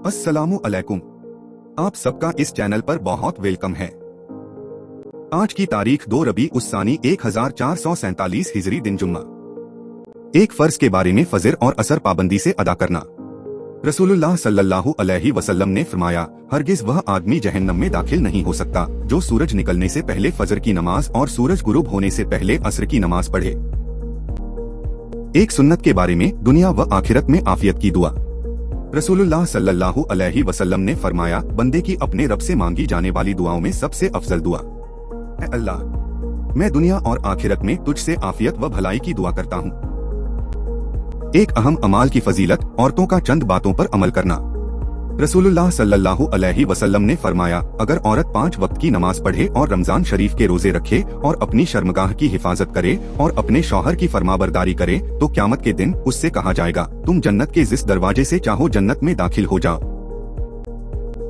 अस्सलामु अलैकुम। आप सबका इस चैनल पर बहुत वेलकम है। आज की तारीख 2 रबी उस्सानी 1447 हिजरी दिन जुम्मा। एक फर्ज के बारे में फजर और असर पाबंदी से अदा करना। रसूलुल्लाह सल्लल्लाहु अलैहि वसल्लम ने फरमाया, हरगिज वह आदमी जहन्नम में दाखिल नहीं हो सकता जो सूरज निकलने से पहले फजर की नमाज और सूरज गुरूब होने से पहले असर की नमाज पढ़े। एक सुन्नत के बारे में दुनिया व आखिरत में आफियत की दुआ। रसूलुल्लाह सल्लल्लाहु अलैहि वसल्लम ने फरमाया, बंदे की अपने रब से मांगी जाने वाली दुआओं में सबसे अफजल दुआ, ऐ अल्लाह, मैं दुनिया और आखिरत में तुझसे आफियत व भलाई की दुआ करता हूँ। एक अहम अमाल की फजीलत, औरतों का चंद बातों पर अमल करना। रसूलुल्लाह सल्लल्लाहु अलैहि वसल्लम ने फरमाया, अगर औरत 5 वक्त की नमाज पढ़े और रमजान शरीफ के रोजे रखे और अपनी शर्मगाह की हिफाजत करे और अपने शौहर की फरमाबरदारी करे तो क़यामत के दिन उससे कहा जाएगा, तुम जन्नत के जिस दरवाजे से चाहो जन्नत में दाखिल हो जाओ।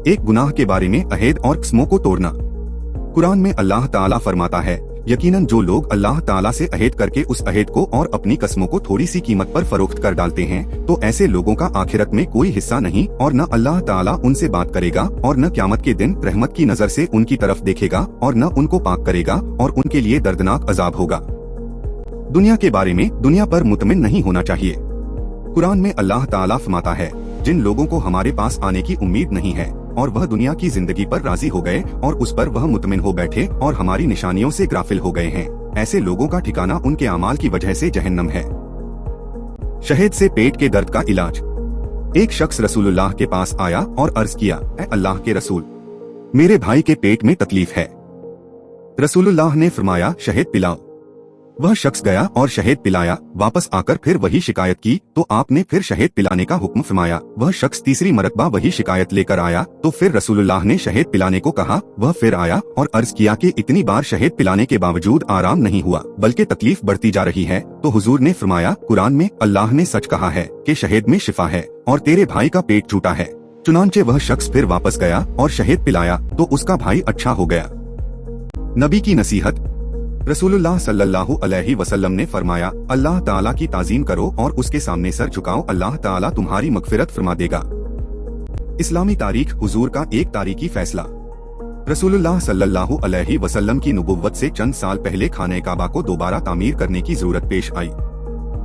एक गुनाह के बारे में अहद और क़स्मों को तोड़ना। कुरान में अल्लाह ताला फरमाता है, यकीनन जो लोग अल्लाह ताला से अहद करके उस अहद को और अपनी कस्मों को थोड़ी सी कीमत पर फरोख्त कर डालते हैं तो ऐसे लोगों का आखिरत में कोई हिस्सा नहीं और न अल्लाह ताला उनसे बात करेगा और न क़यामत के दिन रहमत की नजर से उनकी तरफ देखेगा और न उनको पाक करेगा और उनके लिए दर्दनाक अजाब होगा। दुनिया के बारे में दुनिया पर मुतमिन नहीं होना चाहिए। कुरान में अल्लाह ताला फरमाता है, जिन लोगों को हमारे पास आने की उम्मीद नहीं है और वह दुनिया की जिंदगी पर राजी हो गए और उस पर वह मुतमिन हो बैठे और हमारी निशानियों से गाफिल हो गए हैं, ऐसे लोगों का ठिकाना उनके अमाल की वजह से जहन्नम है। शहद से पेट के दर्द का इलाज। एक शख्स रसूलुल्लाह के पास आया और अर्ज किया, ऐ अल्लाह के रसूल, मेरे भाई के पेट में तकलीफ है। रसूलुल्लाह ने फरमाया, शहद पिलाओ। वह शख्स गया और शहद पिलाया। वापस आकर फिर वही शिकायत की तो आपने फिर शहद पिलाने का हुक्म फरमाया। वह शख्स तीसरी मरतबा वही शिकायत लेकर आया तो फिर रसूलुल्लाह ने शहद पिलाने को कहा। वह फिर आया और अर्ज किया कि इतनी बार शहद पिलाने के बावजूद आराम नहीं हुआ बल्कि तकलीफ बढ़ती जा रही है। तो हुजूर ने फरमाया, कुरान में अल्लाह ने सच कहा है कि शहद में शिफा है और तेरे भाई का पेट छूटा है। चुनांचे वह शख्स फिर वापस गया और शहद पिलाया तो उसका भाई अच्छा हो गया। नबी की नसीहत। रसूलुल्लाह सल्लल्लाहु अलैहि वसल्लम ने फरमाया, अल्लाह ताला की ताज़ीम करो और उसके सामने सर झुकाओ, अल्लाह ताला तुम्हारी मगफिरत फरमा देगा। इस्लामी तारीख। हुजूर का एक तारीखी फैसला। रसूलुल्लाह सल्लल्लाहु अलैहि वसल्लम की नुबुव्वत से चंद साल पहले खाने काबा को दोबारा तामीर करने की जरूरत पेश आई।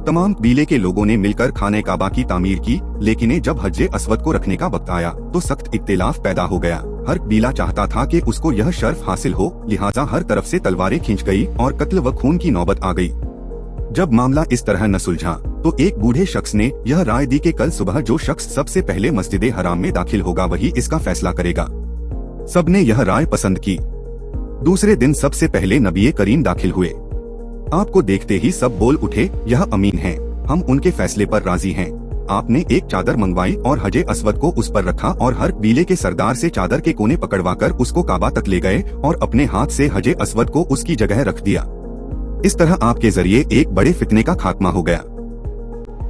तमाम कबीले के लोगों ने मिलकर खाने काबा की तामीर की, लेकिन जब हज्जे अस्वद को रखने का वक्त आया तो सख्त इख्तिलाफ पैदा हो गया। हर कबीला चाहता था कि उसको यह शर्फ हासिल हो, लिहाजा हर तरफ से तलवारें खींच गई और कत्ल व खून की नौबत आ गई। जब मामला इस तरह न सुलझा तो एक बूढ़े शख्स ने यह राय दी कि कल सुबह जो शख्स सबसे पहले मस्जिद हराम में दाखिल होगा वही इसका फैसला करेगा। सबने यह राय पसंद की। दूसरे दिन सबसे पहले नबी करीम दाखिल हुए। आपको देखते ही सब बोल उठे, यह अमीन हैं, हम उनके फैसले पर राजी हैं। आपने एक चादर मंगवाई और हजे अस्वद को उस पर रखा और हर कबीले के सरदार से चादर के कोने पकड़वाकर उसको काबा तक ले गए और अपने हाथ से हजे अस्वद को उसकी जगह रख दिया। इस तरह आपके जरिए एक बड़े फितने का खात्मा हो गया।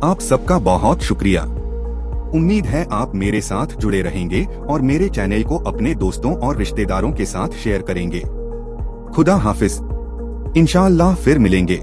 आप सबका बहुत शुक्रिया। उम्मीद है आप मेरे साथ जुड़े रहेंगे और मेरे चैनल को अपने दोस्तों और रिश्तेदारों के साथ शेयर करेंगे। खुदा हाफिज। इंशाअल्लाह फिर मिलेंगे।